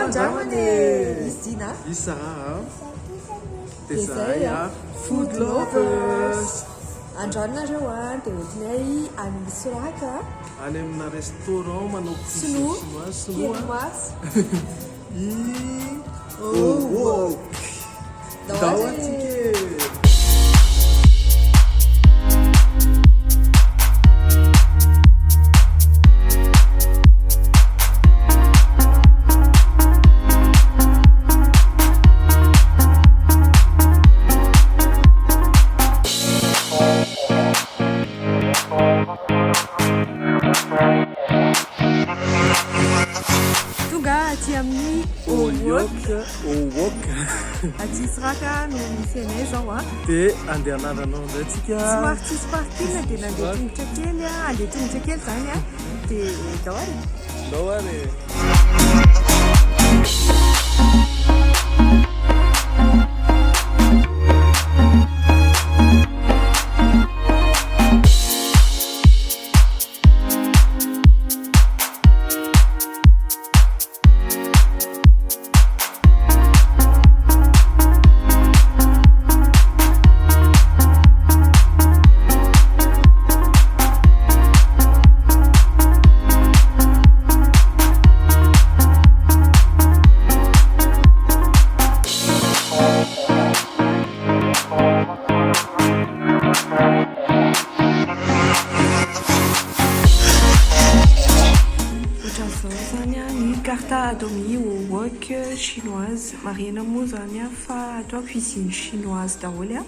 Andramanay Isina. Isa Desaya Food Lovers. Androanareo dia ohatrinay any Soraka. Any amina restaurant manao Sinoa. Wok. Dawatsika. Aty Soraka no misy anay zao a. Dia andeha anaranao indray tsika. Somary tsisy parking dia nandeha tongotra kely a. Andeha tongotra kely zany a. Dia dao ary. Adomi au wok chinoise. Marina moa zany a fa atao cuisine chinoise daholo a.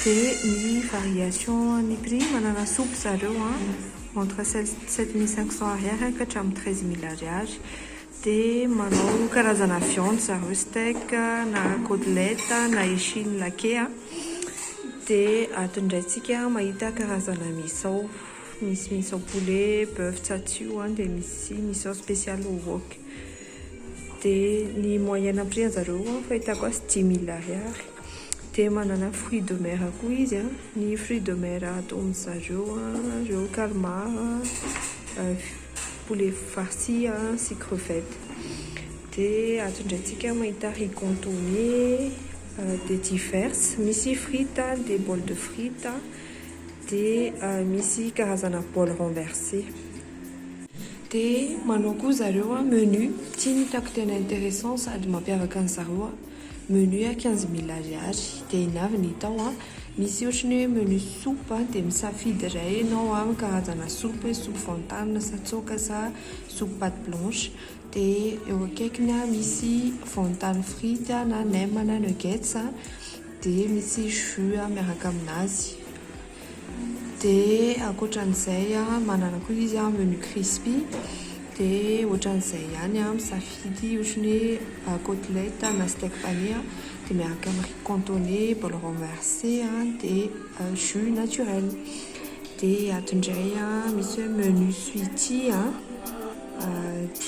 Dia ny variation ny prix manana soupe zareo a entre 7500 ariary ka hatramin'ny 13000 ariary. Dia manao karazana viande zareo steak na côtelette na échine laqué a. Dia atondraitsika mahita karazana misao. Misy misao poulet, bœuf tsatsio dia misy misao spécial au wok. Dia ny moyenne prix zareo fahitako azy 10 000 ariary. Dia manana fruits de mer koa izy a. Ny fruits de mer atao amin'zareo calmar, poulet farci sy crevette. Dia atondraitsika mahita riz contourné des diverses. Misy frites, des bols de frites. Dia misy karazana bol renversé. Dia manao koa zareo menu tia ny hitako tena intéressant sady mampiavaka ny zareo menu 15 000 ariary. Dia inavy ny tao misy ohatrany hoe menu soupe dia misafidy iray ianao amin'ny karazana soupe fontane satsoka sa soupe pâte blanche. Dia eo akaikiny misy fontane frite na nem na nuggets. Dia misy jus miaraka aminazy. Dia ankoatran'izay manana koa izy menu crispy. Dia ohatran'izay ihany misafidy ohatrany hoe côtelette na steak pané dia miaraka amin'ny riz contourné, bol renversé dia jus naturel. Dia atondray misy menu sweetie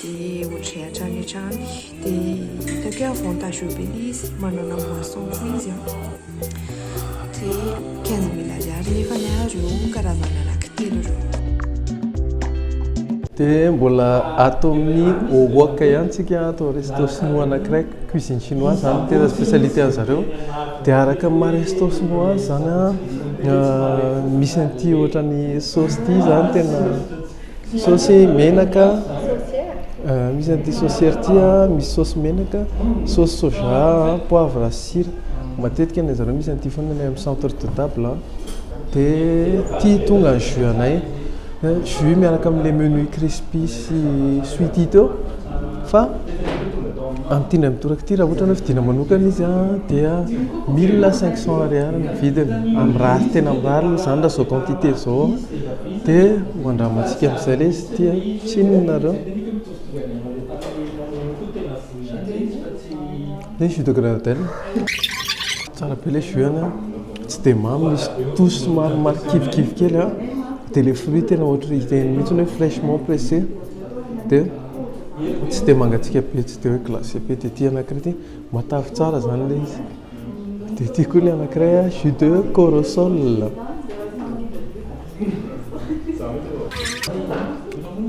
dia ohatray hatrany. Dia hitako avantage be izy manana boisson koa izy dia 15 000 ariary nefa nareo karazana anankitelo ireo. Dia mbola atao amin'ny wok ihany tsika atao resto sinoa anankiray cuisine chinoise zany tena spécialité an'zareo. Dia araka amin'ny resto chinoise zany misy an'ity ohatrany sauce ty zany tena sauce menaka. Misy an'ity saucière ty misy sauce menaka, sauce soja, poivre, sira. Matetika ny zareo misy an'ity foana amin'ny centre de table. Dia ty tonga ny jus anay. Jus miaraka amin'ilay menu crispy sy sweetie teo. Fa amin'ity ny mitoraka ity raha ohatra hoe vidina manokana izy dia 1500 ariary ny vidiny. Amin'ny raha tena mirary zany raha zao quantité zao. Dia hoandramantsika amin'izay ilay izy ity tsy inonareo. Dia jus de grenadelle. Tsara be ilay jus tsy dia mamy, misy tosy somary kivikivy kely dia les fruits tena ohatra izay mihitsy hoe fraîchement pressé. Dia tsy dia mangatsika be, tsy dia hoe glacé be. Dia ity anankiray ity matavy tsara zany ilay izy. Dia ity koa ilay anankiray jus de corossol.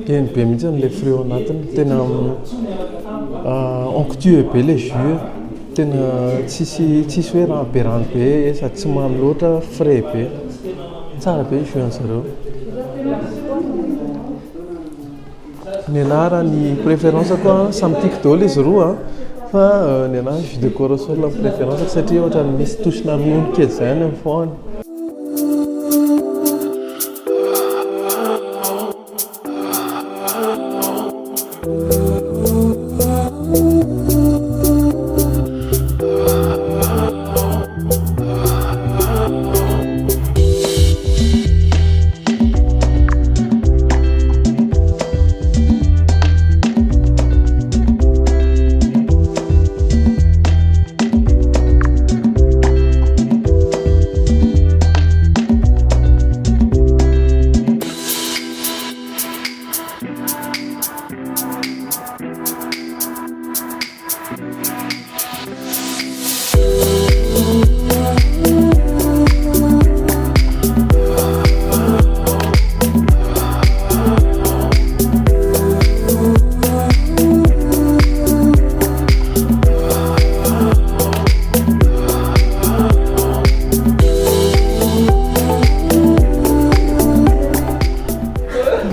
Eny be mihitsy ilay fruit ao anatiny tena onctueux be le jus tena tsisy hoe raha be rano be sady tsy mamy loatra frais be tsara be jus an'zareo ny anahy raha ny préférence koa samy tiako daholo izy roa fa ny anahy jus de corossol ny préférence satria ohatra ny misy tosina ronono kely zay any amin'ny foany.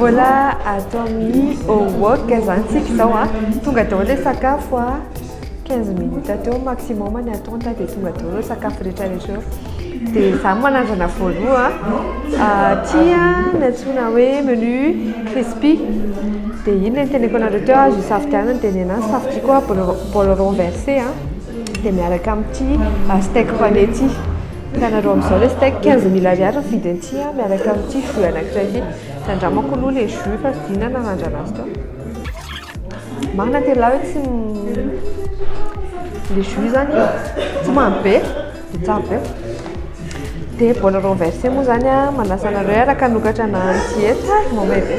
Voilà, atao amin'ny wok zany zao a tonga daholo le sakafo a 15 minutes teo maximum ny attente dia tonga daholo sakafo rehetrarehetra dia za manandrana voaloha tia ny antsoina hoe menu crispy dia iny ny teneko anareo teo a jus safidianana dia ny anazy safity koa bol renversé a dia miaraka amin'ity steak pané ty hitanareo amin'izao le steak 15 000 ariary ny vidin'ity a miaraka amin'ity jus anankiray ity tandramako aloha le jus fa sy dina nanandrana azy teo marina tela hoe tsy le jus zany tsy mamy be dia tsara be dia bol renversé moa zany a manasa anareo araka nokatra na antieta mamay be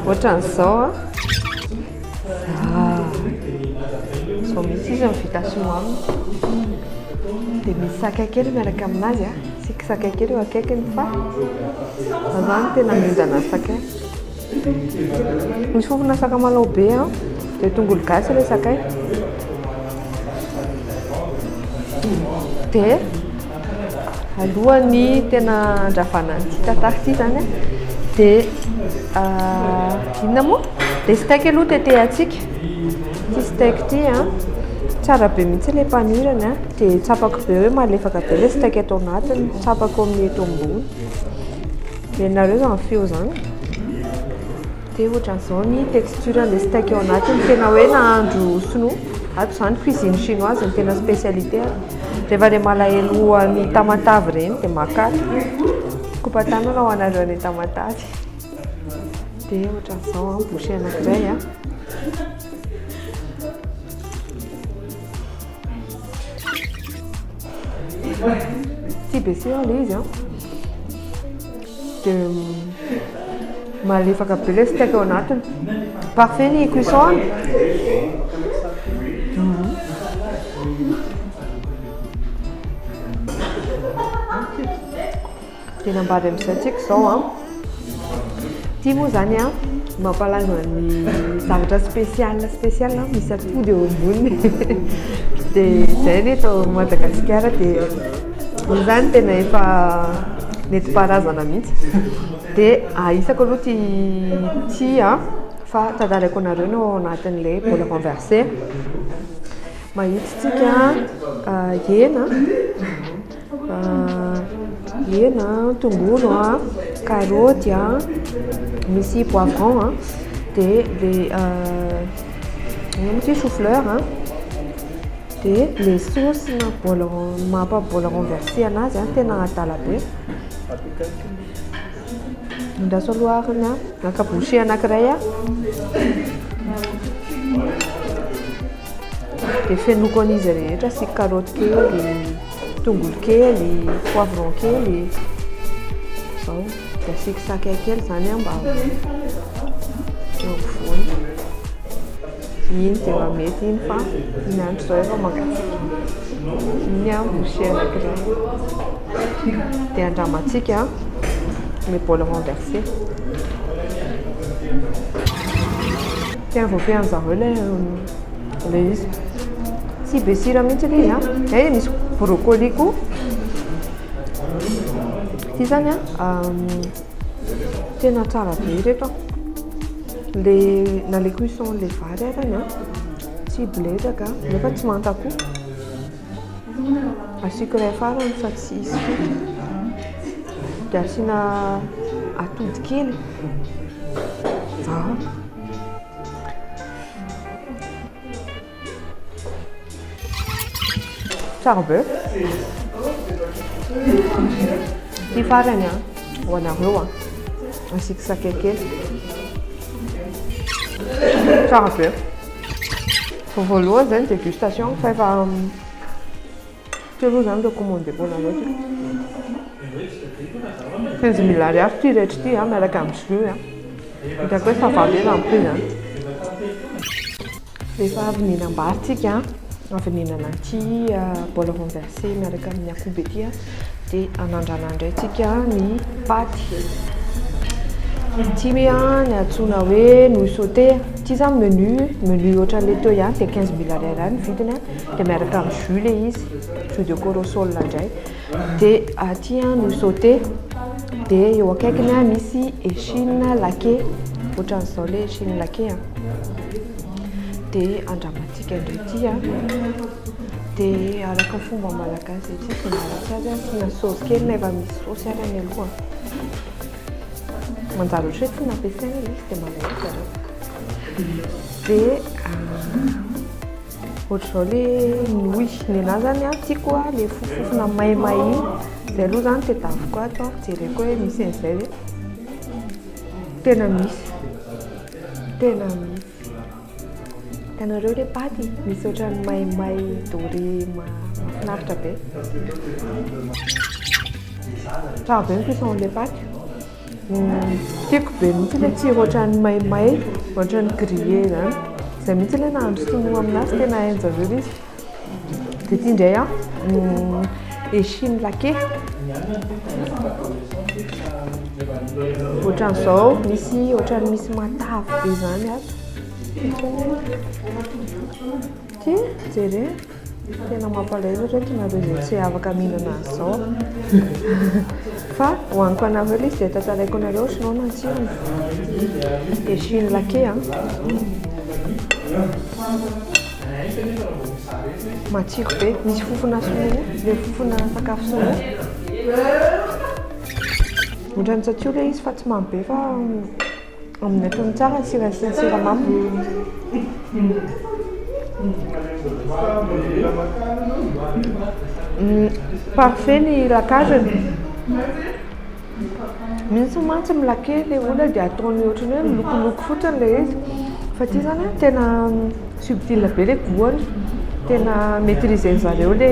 ohatran'izao a zao mihitsy izy mivita sinoa aminy dia misy sakay kely miaraka aminazy a sika sakay kely eo akaikiny fa zany tena miodana sakay misy fofona sakamalaho be a dia tongolo gasy le sakay dia alohany tena andravana ny ty tatary ty zany a dia inona moa dia steak aloha tetehantsika ty steak ty a tsara be mihitsy le panurany a dia tsapako be hoe malefaka be le steak eto anatiny tsapako amin'ny eto ambony dia nareo zany feo zany dia ohatran'izao ny texture le steak eo anatiny tena hoe nahandro sinoa ato zany cuisine chinoise ny tena spécialité rehefa le malahelo ny tamatavy reny dia makaty kopatanana ho anareo ny tamatavy dia ohatran'izao bouchée anankiray a tsy be sy le izy a dia malefaka be le steak ao anatiny parfait ny cuisson dia nambady amin'izay tsika zao a ty moa zany a mampalaza ny zavatra spécial misy atody eo amboniny dia zay ny eto Madagasikara dia iny zany tena efa nentim-paharazana mihitsy dia aisako aloha ty a fa tantarako anareo no ao anatin'ilay bol renversé mahitsy tsika hena tongolo a karaoty a misy poivron a dia le misy chou-fleur a dia le sauce na mapa bol renversé anazy a tena adala be indraso alohariny a naka bouchée anankiray a dia fenoko an'izy rehetra sy karaoty kely tongolo kely poivron kely zao dia asika sakay kely zany a mba ampovoany iny dia mba mety iny fa iny andro zao efa mangatsika iny a bouchée anankiray dia andramantsika le bol renversé tiens vous faire un zarolais Le izy sy be sira mihitsy le izy a misy brocoli koa ty zany a tena tsara be reto le na le cuisson le vary arany a tsy bletaka nefa tsy mantako asiako ray farany fa tsy isy dia asiana atody kely tsara be ty farany a ho anareo a asiako sakay kely tsara be fa voalohany zany dégustation fa efa ty aloha zany le commandé bonanao ty 15 000 ariary ty rehetra ty a miaraka amin'ny jus a hitako hoe safalela amin'ny prix zany rehefa avy nihinam-baritsika avy nihinana ty bola renversé miaraka amin'ny akoho be ty a dia anandrana indraytsika ny paty ty a ny antsoina hoe nouille sauté ty zany menu ohatran'le teo ihany dia 15 000 ariary ny vidiny dia miaraka amin'ny jus le izy jus de corosol indray dia ty nouille sauté dia eo akaikiny misy échine laqué ohatran'izao le échine laqué dia andramatsika indray ty dia araka fomba malagasy ty fanaratsy azy asiana sauce kely nefa misy sauce arany aloha manjary ohatra hoe tsy nampiasaina izy dia malaky zareo dia ohatr'izao le nouille nenazy zany tiako le fofofona maimay iny zay aloha zany tedaviko atao jereko hoe misy an'izay hoe tena misy hitanareo le paty misy ohatrany maimay doré mahafinaritra be tsara be ny cuisson le paty tiako be mihitsy le tsiro ohatrany maimay ohatrany grillé zany zay mihitsy le nahandro sinoa aminazy tena hainjareo izy dia ty indray échine laqué ohatran'izao ohatrany misy matavy be zany ato ty jere tena mampalahelo reto nareo zay tsy afaka mihinana an'izao fa hoaniko anareo le izy dia tantaraiko anareo sinao natsirony échine laqué matsiro be misy fofona sinoa le fofona sakafo sinoa ohatrany tsatio le izy fa tsy mamy be fa amin'ny atony tsara ny siramamy parfait ny lakazany misy mantsy milake le olona dia ataony ohatrany hoe milokoloko fotsiny le izy fa ty zany tena subtile be le goany tena maîtriser zareo le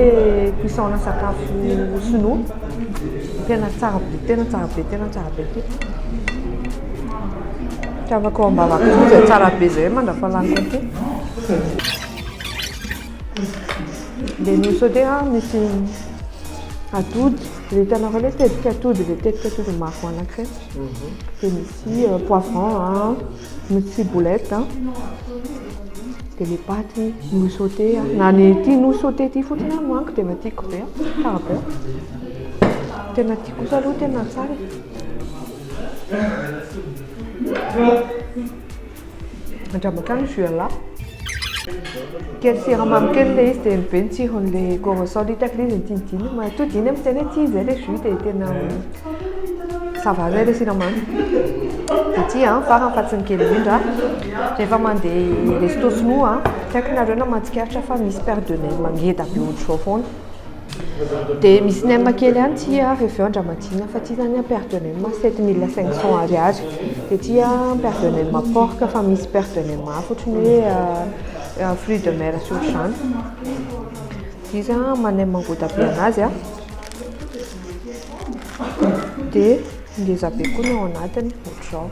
cuisson na sakafo sinoa tena tsara be ty tiavako ambavako zay tsara be zay mandrafalaniko ty le nouille sauté misy atody le hitanareo le tetika atody maro anankiray dia misy poivron misy ciboulette dia le paty nouille sauté na ny ty nouille sauté ty fotsiny nohaniko dia matiako be tsara be tena tiako kosa aloha tena tsara andramaka ny jus là kely siramamy kely le izy dia be ny tsiron'le corosol hitako le izy nitindiny matody iny amiteny hoe ty zay le jus dia tena sava zay le siramamy dia ty farany fatsiny kely indrindra rehefa mandeha resto sinoa tiako nareo na mahatsikaritra fa misy paire de nem mangeda be ohatr'izao foana dia misy nem kely ihany ty rehefa eo andramatiana fa ty zany paire de nem 7500 ariary dia ty paire de nem porc fa misy paire de nem hafa ohatrany hoe fruit de mer sy ohatr'izany izy manem mangoda be anazy dia ngeza be koa ny ao anatiny ohatr'izao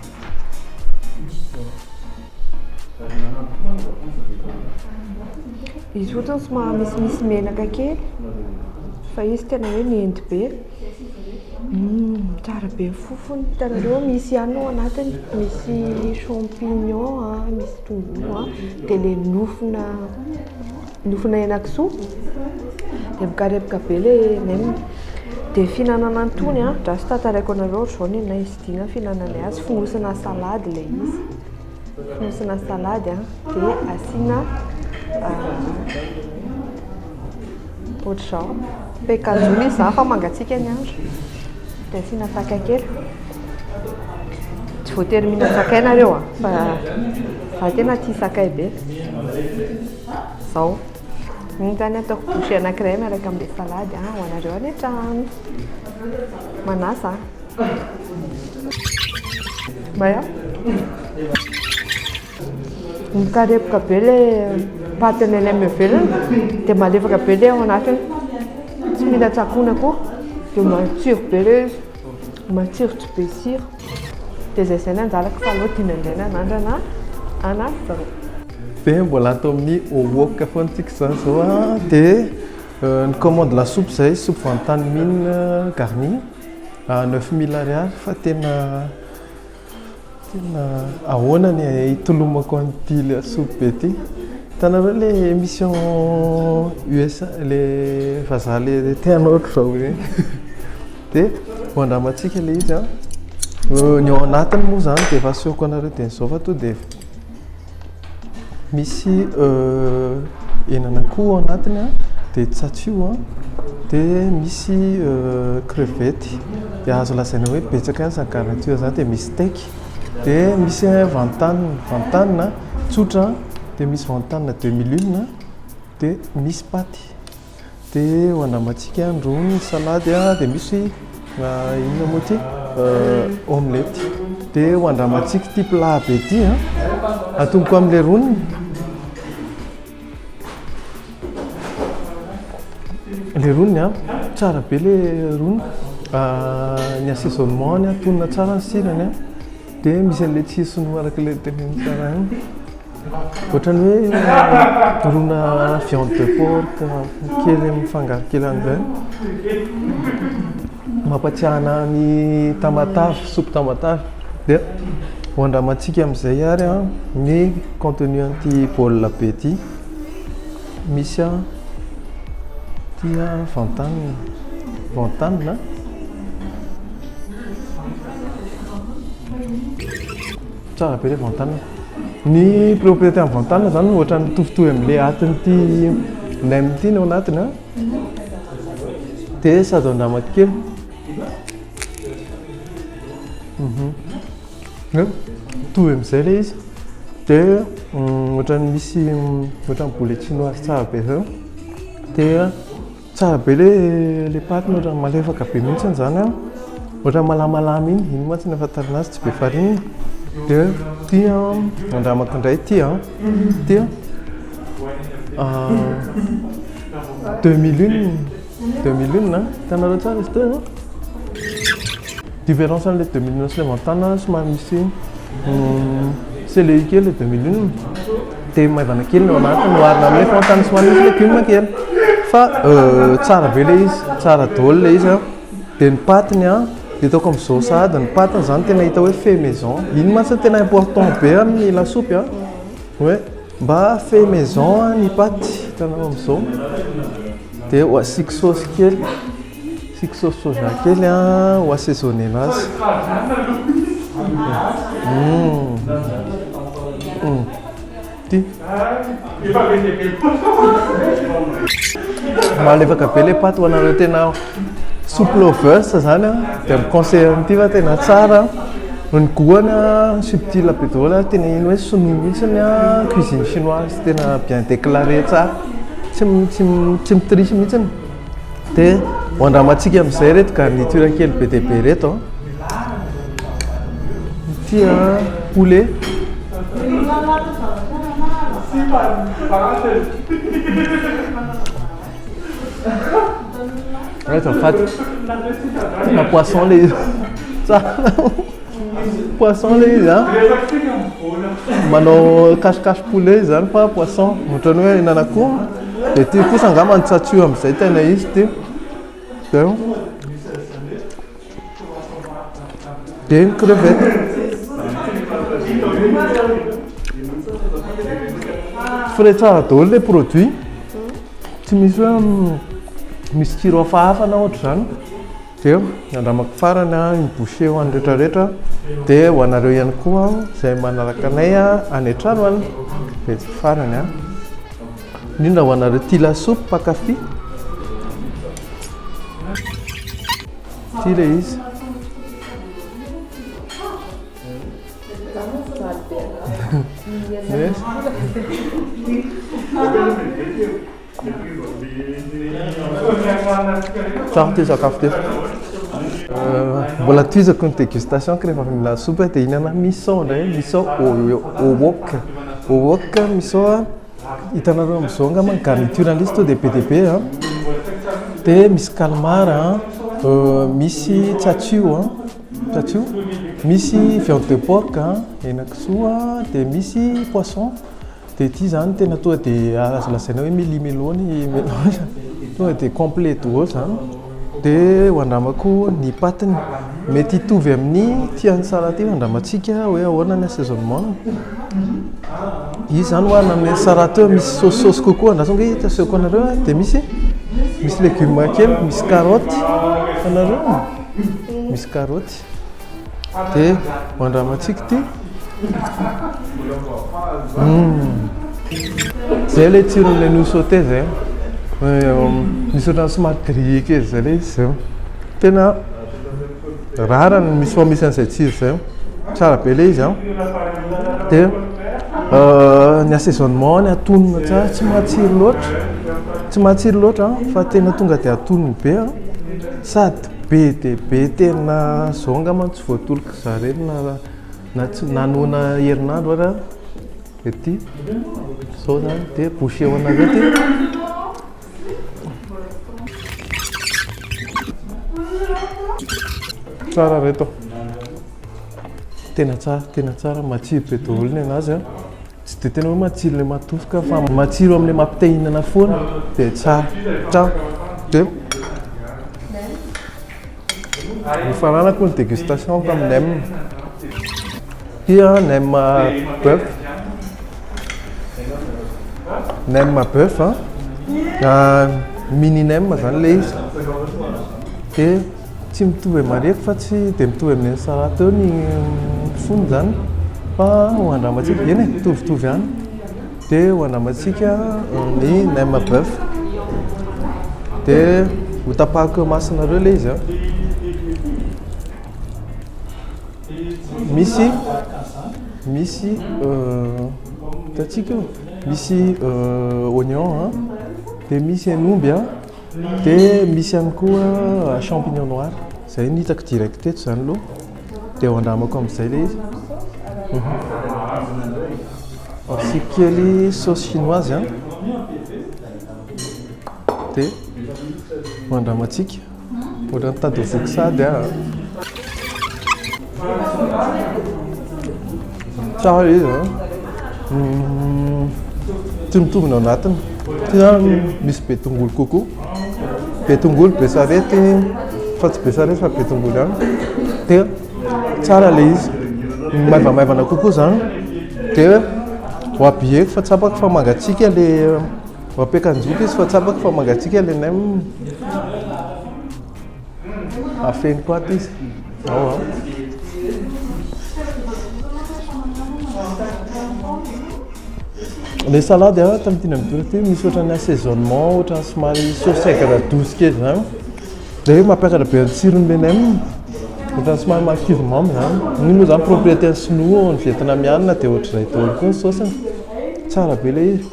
izy ohatrany somary misimisy menaka kely fa izy tena hoe miendy be Tsara be fofony hitanareo misy anao anatiny misy champignon misy tongolo dia le nofona henan-kisoa dia mikarepoka be le nem dia fihinanana antony raha sy tantaraiko anareo ohatr'izao ny nahy izy digna fihinanana azy fonosina salady le izy fonosina salady dia asiana ohatr'izao pekanjona izy fa mangatsiaka ny andro dia asiana sakakely tsy voatery mihina sakay nareo fa tena tia sakay be zao igny zany ataoko bouchée anankiray miaraka amin'ilay salady ho anareo any an-trano manasa maya mikarepoka be le patiny any amin'ny velona dia malefaka be le ao anatiny tsy mila tsakona koa dia matsiro be le izy matsiro tsy be siro dia zay zay ny anjalako fa aloha dimy andraina anandrana anazy zao dia mbola atao amin'ny wok foantsika zany zao dia ny commande la soupe zay soupe van tan mine garni 9000 ariary fa tena ahoana ny hitolomako an'ity le soupe be ity hitanareo le émission USA le vazaha le tianao zao hoe dia hoandramantsika le izy ny ao anatiny moa zany dia efa asehoko anareo dia nizao fa to dia misy henan'akoho ao anatiny dia tsatsio dia misy crevette dia azo lazaina hoe betsaka any zany garniture zany dia misy steak dia misy van-tan tsotra dia misy van-tan 2001 dia misy paty dia hoandramantsika androny salady dia misy inona moa ty omelette dia hoandramantsika ty plat be ty atomboko amin'ilay roniny le roniny tsara be le roniny ny assaisonnement ny atonona tsara ny sirany dia misy an'ilay tsisony araka le teneny tsara igny ohatrany hoe rona viande de porc kely mifangaro kely an'izay mampatsiahana ny tamatavy soupe tamatavy dia hoandramantsika amin'izay ary ny contenu an'ity baolina be ty misy ty van-tan tsara be le van-tan ny propriété amin'ny van-tan zany ohatra mitovitovy amin'ilay atin'ity nem ity ny ao anatiny dia sady andramaka kely mitovy amin'izay le izy dia ohatrany misy ohatrany boulet chinoise tsara be zao dia tsara be le paty ohatrany malefaka be mihitsy zany ohatrany malamalama iny matsy ny afantarana azy tsy be farine dia ty andramako indray ty dia 2001 hitanareo tsara izy teo différence an'le 2001 sy le van-tan somary misy selei kely le 2001 dia maivana kely ny ao anatiny noarina amin'ilay van-tan somary misy légume kely fa tsara be le izy tsara daholo le izy dia ny patiny dia ataoko amin'izao sahady ny patiny zany tena hita hoe fait maison iny matsy tena important be amin'ny lasopy hoe mba fait maison ny paty hitanao amin'izao dia ho asiako saosy kely asiako saosy soja kely ho assaisonné anazy ty malefaka be le paty ho anareo tena soupe lovers zany dia miconseille an'ity fa tena tsara ny goany subtile be daholo tena iny hoe sonoa mihitsiny cuisine chinoise tena bien déclaré tsara tsy mitrisy mihitsiny dia hoandramantsika amin'izay reto garniture kely be dia be reto ity poulet tena poisson le izy tsara poisson le izy manao cache poulet zany fa poisson ohatrany hoe hinan'akoho dia ty kosa angamba ny tsatsio amin'izay tena izy ty dia Dia ny crevette. Fa tsara daholo ilay produit. Tsy misy hoe misy tsiro hafahafa na ohatra izany. Dia andramako farany ny boucher ho an'ny rehetrarehetra. Dia ho anareo ihany koa izay manaraka anay any an-trano any. Dia tsy farany indrindra ho anareo tia lasopy mpakafy. Tia ilay izy. Yes. Tsara ty sakafo ty. Mbola toizako ny dégustation rehefa avy lasopy dia ihinana misao indray, misao au wok. Au wok misao hitanareo amin'izao angamba ny garniture an'izy to dia be dia be dia misy calmar misy tsatsio misy viande de porc henan-kisoa dia misy poisson. Dia ity zany tena tonga dia azo lazaina hoe meli-melony tonga dia complet daholo zany. Dia ho andramako ny patiny mety hitovy amin'ny tian'ny salade ho andramantsika hoe ahoana ny assaisonnement. Izy zany hoanina amin'ny salade misy saosy kokoa andrasako hoe taseko anareo dia misy légumes kely, misy carotte anareo, misy carotte. Dia ho andramantsika ty. Zay ilay tsiron'ilay nouille sauté zay. Misy ohatran'ny somary grillé kely zay ilay izy zay. Tena rara ny misy an'izay tsiro zay. Tsara be ilay izy. Dia ny assaisonnement ny atonona tsara, tsy matsiro loatra fa tena tonga dia atonony be sady be dia be tena zao angamba tsy voatoloka zareo na tsy nanoana herinandro ara ety zao zany dia boucher ho anareo ty. Tsara reto, tena tsara matsiro be daholo ny anazy tsy dia tena hoe matsiro ilay matofoka fa matsiro amin'ilay mampitahinana foana dia tsara. Dia nifaranako ny dégustation tamin'ny nem bœuf mini nem zany ilay izy. Dia tsy mitovy mareko fa tsy dia mitovy amin'ny salade eo ny fony zany fa ho andramantsika eny mitovitovy ihany. Dia ho andramantsika ny nem bœuf. Dia ho tapahako masonareo ilay izy misy tatsika misy oignon dia misy hen'omby dia misy ihany koa champignon noir. Zay ny hitako direct eto zany aloha. Dia ho andramako amin'izay ilay izy. Asiko kely sauce chinoise dia ho andramantsika ohatran'ny mitady ho voky sady tsara izy tsy mitovina ao anatiny. Ty zany misy be tongolo kokoa, be tongolo, be sarety fa tsy be sarety fa be tongolo ihany. Dia tsara ilay izy maivamaivana kokoa zany. Dia ho abieko fa tsapako fa mangatsiaka ilay ho ampiakan-joky izy fa tsapako fa mangatsiaka ilay nem afeny koa aty izy ao les salade tamin'ny tina midora ty misy ohatran'ny assaisonnement ohatran'ny somary sauce aigre douce kely zany. Dia mampiakatra be ny tsiron'ilay nem ohatran'ny somary marquise mamy zany. Iny moa zany propriété ny sinoa ny vietnamiana dia ohatr'izay daholo koa ny saosiny. Tsara be ilay izy.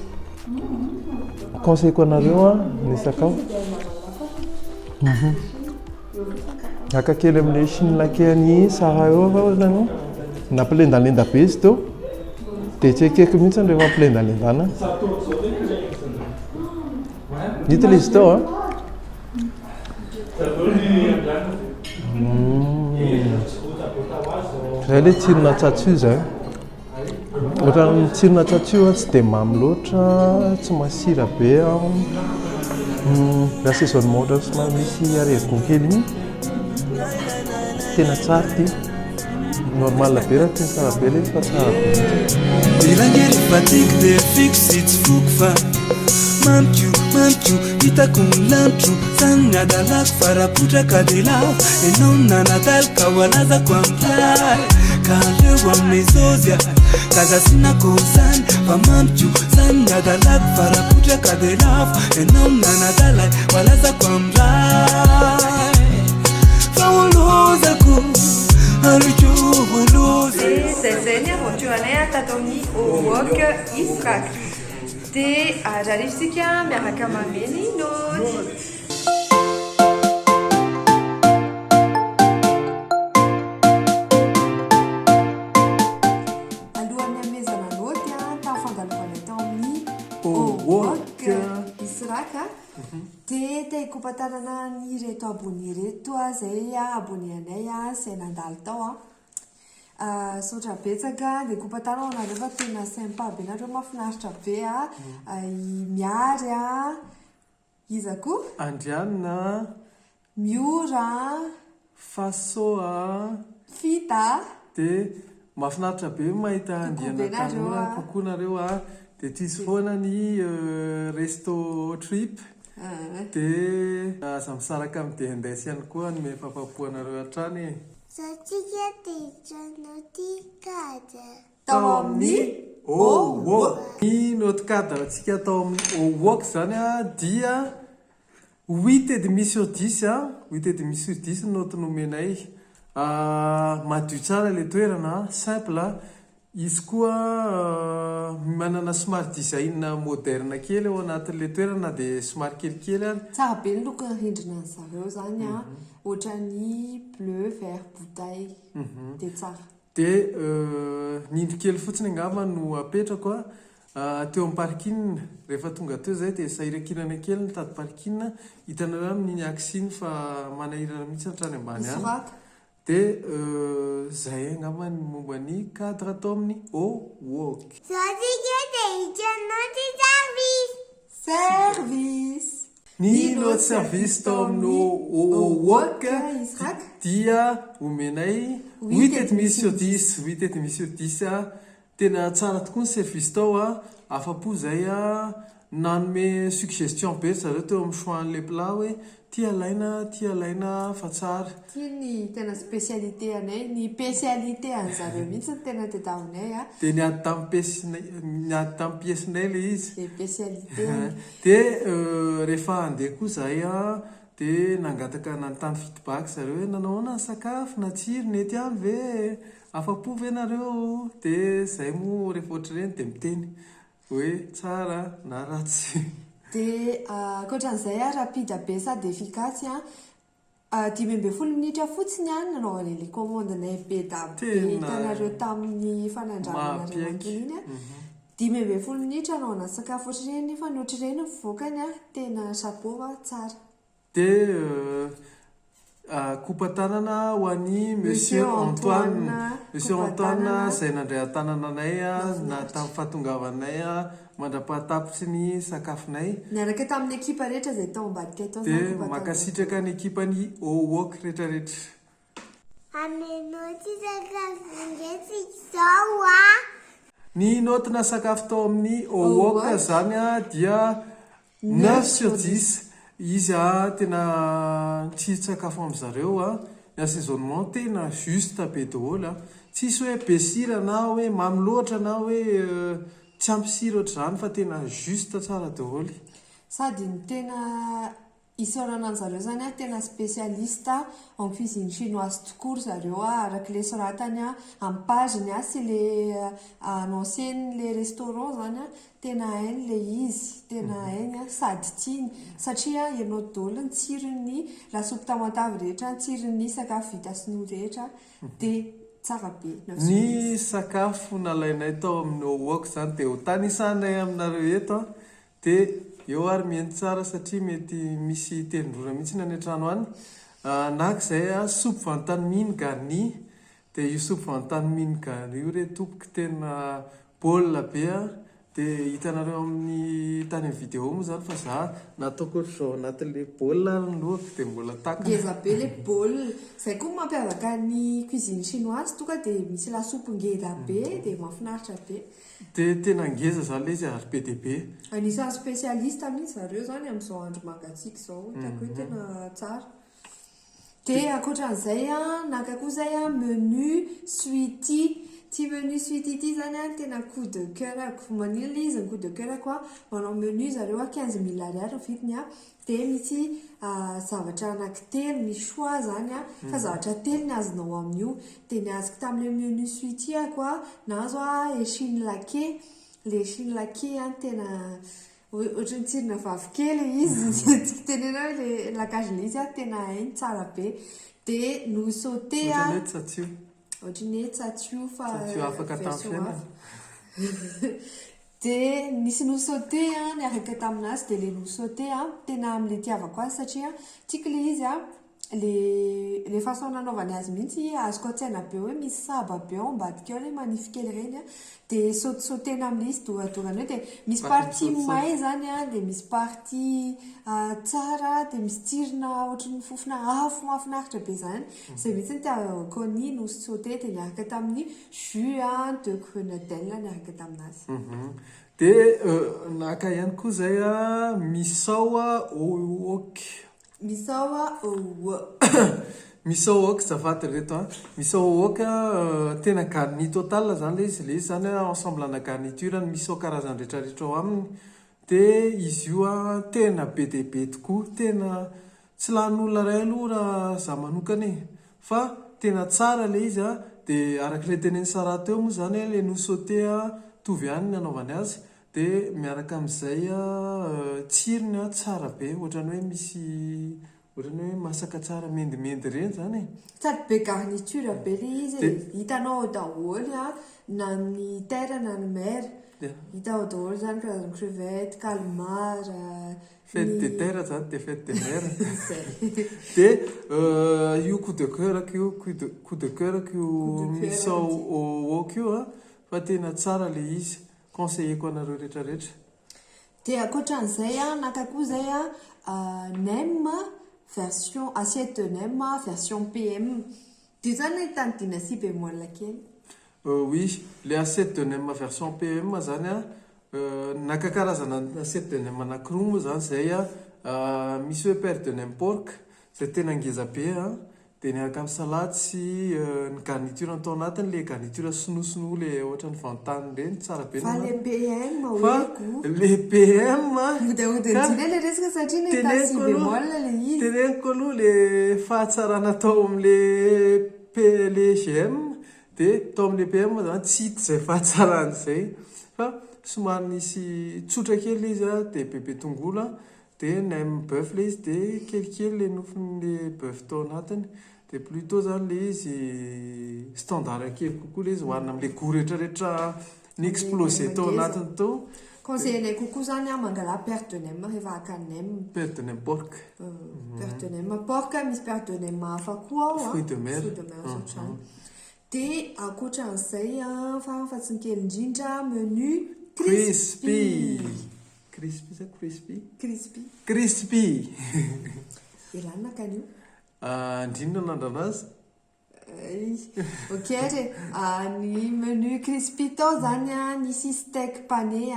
Conseilleko anareo ny sakafo. Aka kely amin'ilay chinelakeny sara eo fa ohatrany nampilendalenda be izy teo. Dia tsy ekeko mihitsy rehefa ampilendalendana. Hita ilay izy teo zay ilay tsirona tsatsio zay. Ohatran'ny tsirona tsatsio tsy dia mamy loatra, tsy masira be. Assaisonnement ohatran'ny somary misy haricot kely igny. Tena tsara ty. normal be raha teny tsara be le fa tsara be ilangeri fatigue de fixe tsy foko fa mamiko hitako lamtro zany nadalako farapotraka de lao enao nanadalika hoalazako amilay ka leo amin'ny zozia kazasinako zany fa mamiko zany nadalako farapotraka de lafo enao nanadalay hoalazako amilay fa olozako zay ny aventuranay tatao ny wok Ifrak dia rarisika miaraka mameny nody alohan'ny amezana nody tafandalovana tao amin'ny wok Ifrak dia te-kompatanana ny reto abony reto zay abony anay zay nandalo tao sotra betsaka dia kompatanao anareo fa tena sympa be nareo mahafinaritra be miary iza koa andrianina miora fasoa fita dia mahafinaritra be mahita andiana tanora kokoa nareo dia tisy foana ny resto trip dia aza misaraka midehandesy ihany koa ny mefampapoanareo hatrany Satika notikada tao amin'ny wok ny notikada antsika tao amin'ny wok zany dia 8,5 sur 10 8,5 sur 10 noty nomenay madio tsara le toerana simple izy koa manana smart design moderne kely ao anatin'le toerana dia somary kelikely ary tsara be ny loko rindrina ny zareo zany ohatra ny bleu vert bouteille dia tsara dia nindry kely fotsiny angamba no apetrako teo amin'ny parking rehefa tonga teo zay dia sahirakinana kely ny tady parking hitanareo amin'iny aksiny fa manahirana mihitsy hatrany ambany any dia zay angamba ny momba ny cadre atao amin'ny wok Satika service ny note service tao amin'ny wok dia omenay 8,5 sur 10 8,5 sur 10 tena tsara tokoa ny service tao afa-po zay nanome suggestion be zareo teo amin'ny choixan'le plat hoe tia alaina fa tsara tia ny tena spécialité anay ny spécialité an'zareo mihitsy ny tena tedavonay dia niady tamin'ny piesinay le izy spécialité dia rehefa andeha koa zahay dia nangataka nanontany feedback zareo hoe nanao na ny sakafo na tsiro nety any ve afa-po ve nareo dia zay moa rehefa ohatr'ireny dia miteny hoe tsara na ratsy dia ankoatran'izay rapide be sady efficace 10 minitra fotsiny nanaovana le commandinay be dabe hitanareo tamin'ny fanandramana iny 10 minitra anaovana sakafo ohatr'ireny nefa ny ohatr'ireny mivoakany tena chapeau tsara dia kompatanana ho an'ny monsieur Antoine izay nandray an-tanana anay na tamin'ny fahatongavanay mandra-pahatapitry ny sakafonay niaraka tamin'ny ekipa rehetra zay tao ambadika tao dia makasitraka ny ekipany wok rehetrarehetra Amenoti sakafo ngesika zao ny notina sakafo tao amin'ny wok zany dia 9 sur 10 izy tena tsiro-tsakafo amin'zareo ny assaisonnement tena juste be daholo tsisy hoe be sira na hoe mamy loatra na hoe tsy ampy sira ohatr'izany fa tena juste tsara daholo sady ny tena isorana an'zareo zany tena spécialiste en cuisine chinoise tokoa zareo arak'le soratany amin'ny pageny sy le annonceny le restaurant zany tena hainy le izy tena hainy sady tiany satria ianao daholo ny tsirony lasopy tamatavy rehetra ny tsirony sakafo vita sinoa rehetra dia tsara be ny sakafo nalainay tao amin'ny wok zany dia ho tanisanay aminareo eto dia eo ary mihaino tsara satria mety misy telindrora mihitsy any an-trano any nak'izay soupe van-tan mine garni dia io soupe van-tan mine garni io re tompoka tena baolina be dia hitanareo amin'ny tany amin'ny vidéo moa zany fa za nataoko ohatr'izao anatin'le baolina ary ny lohako dia mbola takana. Ngeza be le baolina zay koa mampiavaka ny cuisine chinoise tonga dia misy lasopy ngeza be dia mahafinaritra be. Dia tena ngeza zany le izy ary be dia be. Anisan'ny spécialiste mihitsy zareo zany amin'izao andro mangatsiaka izao hitako hoe tena tsara. Dia ankoatran'izay naka koa izay menu suiti. Ty menu suite ity zany tena coup de cœur ako. Manila izy ny coup de cœur ako manao menu zareo 15 000 ariary vidiny dia misy zavatra anankitelo misy choix zany fa zavatra telo ny azonao amin'io. Dia ny azoko tamin'ilay menu suite ako nahazo échine laquée. Le échine laquée tena ohatrany tsirona vavikely izy tsy tenenao le lakage le izy tena hainy tsara be. Dia no sauté ohatrany hoe tsatsio fa afaka tamin'ny fiainana. Dia nisy no sauté niaraka taminazy dia le no sauté tena amin'ilay tiavako azy satria tiako le izy le façon nanaovany azy mihitsy azoko an-tsaina be hoe misy saba be ao ambadika ao le manify kely reny dia sautena amin'ilay izy doradorany hoe dia misy partie may zany dia misy partie tsara dia misy tsirona ohatrany fofona afo mahafinaritra be zany. Izay mihitsy ny tiavako ny no sauté dia niaraka tamin'ny jus de grenadelle niaraka taminazy. Dia naka ihany koa zay misao wok. Misao wok zafady reto misao wok tena garni total zany le izy zany ensemble na garniture ny misao karazany rehetrarehetra ao aminy. Dia izy io tena be dia be tokoa, tena tsy lanin'olona ray aloha raha za manokana fa tena tsara le izy dia arak'ilay teneny Sara teo moa zany le no sauté tovy ihany ny anaovany azy. Dia miaraka amin'izay tsirony tsara be ohatrany hoe misy ohatrany hoe masaka tsara mendimendy reny zany sady be garniture be le izy hitanao ao daholo na ny terre na ny mer hita ao daholo zany karazana crevette, calmar, fête de terre zany dia fête de mer. Dia io coup de cœur io misao wok io fa tena tsara le izy, conseilleko anareo rehetrarehetra. Dia ankoatran'izay naka koa zay nem version assiette de nem version PM. Dia zany ahitany dynastie bémol kely. Oui, le assiette de nem version PM zany naka karazana assiette de nem anankiroa moa zany zay misy hoe père de nem porc zay tena ngeza be dia niaraka amin'ny salade sy ny garniture atao anatiny le garniture sinosinoa le ohatrany vantany reny tsara be. Fa le PM fa le PM le resaka satria nahita bémol le izy. Teneniko aloha le fahatsarana atao amin'le le GM dia tao amin'le PM zany tsy hita izay fahatsarany izay fa somary nisy tsotra kely izy dia bebe tongolo dia nem bœuf le izy dia kelikely le nofon'le bœuf tao anatiny. Dia plutôt zany le izy standard kely kokoa le izy hohanina amin'le goût rehetrarehetra ny explosé tao anatiny tao. Conseillenay kokoa zany mangala père de nem rehefa haka nem. Père de nem porc. Père de nem porc misy père de nem hafa koa ao fruit de mer. Dia ankoatran'izay fa tsy kely indrindra menu crispy. Ilanina kanio indrindra nandranazy. Ok ny menu crispy tao zany nisy steak pané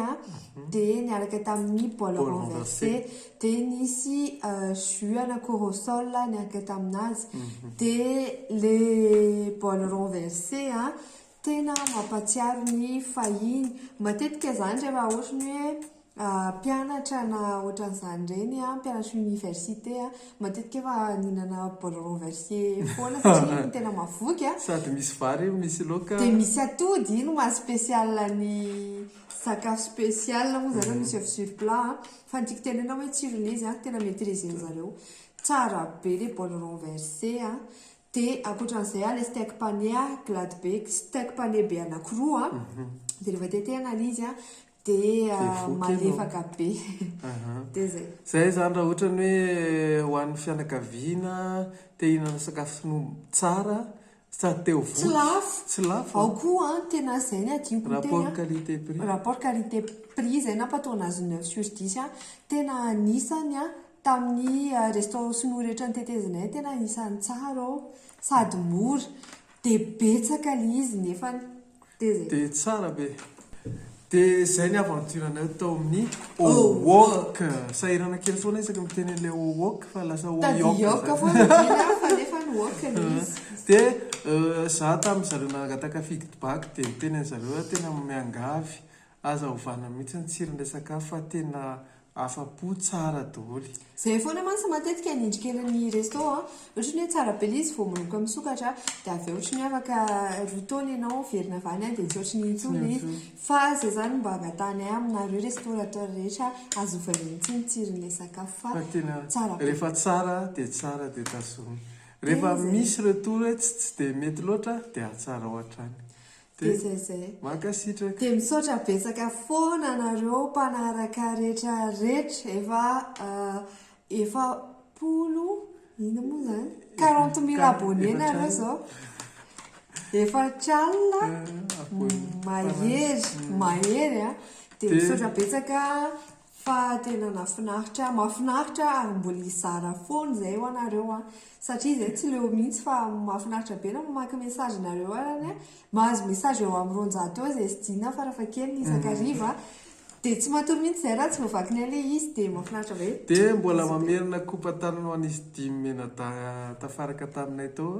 dia niaraka tamin'ny bol renversé dia nisy jus ana corosol niaraka taminazy. Dia le bol renversé tena mampatsiaro ny fahiny matetika zany rehefa ohatrany hoe mpianatra na ohatran'izany reny mpianatra université matetika efa nihinana bol renversé foana satria tena mavoky sady misy vary misy laoka dia misy atody ino maha spécial ny sakafo spécial moa zareo misy œuf sur plat fa ny tiako tenena hoe tsirony izy tena maîtriser zareo tsara be le bol renversé. Dia ankoatran'izay le steak pané glade be steak pané be anankiroa dia rehefa tetehana izy dia malefaka be. Dia zay zany raha ohatrany hoe ho an'ny fianakaviana te hihinana sakafo tsara sady teo tsy vola lafo tsy lafo ao koa tena zay ny adiniko rapport qualité prix rapport qualité prix zay nampataona azy 9 sur 10 tena anisany tamin'ny restaurant sinoa rehetra nitetezanay tena anisany tsara sady mora dia betsaka le izy nefa dia tsara be dia zay ny aventuranay tao amin'ny owok sahirana kely foana isaka miteny an'ilay owok fa lasa oyoka foana fa nefa ny wok le izy dia za tamin'ny zareo nangataka feedback dia teny an'zareo tena miangavy aza ovana mihitsy ny tsiron'ilay sakafo fa tena afa-po tsara daholo zay foana mantsy matetika nindrikelan'ny resto ohatra ny hoe tsara be izy vao manoka misokatra dia avy ohatra ny afaka rotony ianao verina vany dia tsy ohatra ny intsony izy fa zay zany mba angatanay aminareo restaurateur rehetra azovany mihitsy ny tsiron'ilay sakafo fa tena tsara rehefa tsara dia tazomy rehefa misy retour tsy dia mety loatra dia atsara ohatrany zay makasitraka dia misaotra betsaka foana nareo mpanaraka rehetrarehetra efa polo ina moa zany 40,000 abonné nareo zao efa tralina mahery dia misaotra betsaka fa tena mahafinaritra ary mbola izara foana zay ho anareo satria zay tsy leo mihitsy fa mahafinaritra be na mamaky message nareo arany mahazo message eo amin'ny 100 eo zay sidina farafahakeliny isakariva dia tsy matory mihitsy zay raha tsy voavakinay le izy dia mahafinaritra be dia mbola mamerina kopatanana ho an'izy 10 mena tafaraka taminay tao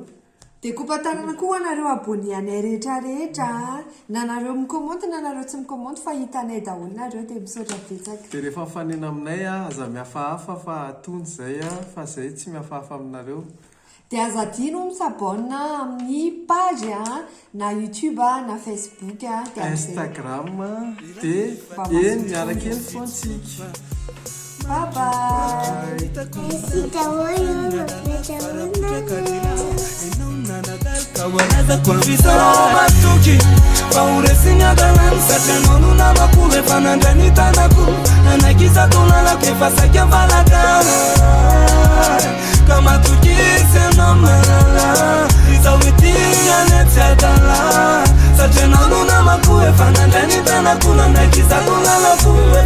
dia kopatanana koa anareo abonné anay rehetrarehetra na nareo mikomandy na nareo tsy mikomandy fa hitanay daholo nareo dia misaotra betsaka dia rehefa mifanena aminay aza mihafahafa fa atony zay fa zay tsy mihafahafa aminareo dia aza dino misabona amin'ny page na YouTube na Facebook dia Instagram dia eny miaraka eny foantsika bye bye kawalaza kwambisa matuki pauresinyagalani satanonuna makule fanandanitanaku nanagiza tunala kefasakya valagana kama tukisenomnalala izawitiyanetiadala satanonuna makule fanandanitanaku nanagiza tunala kuwe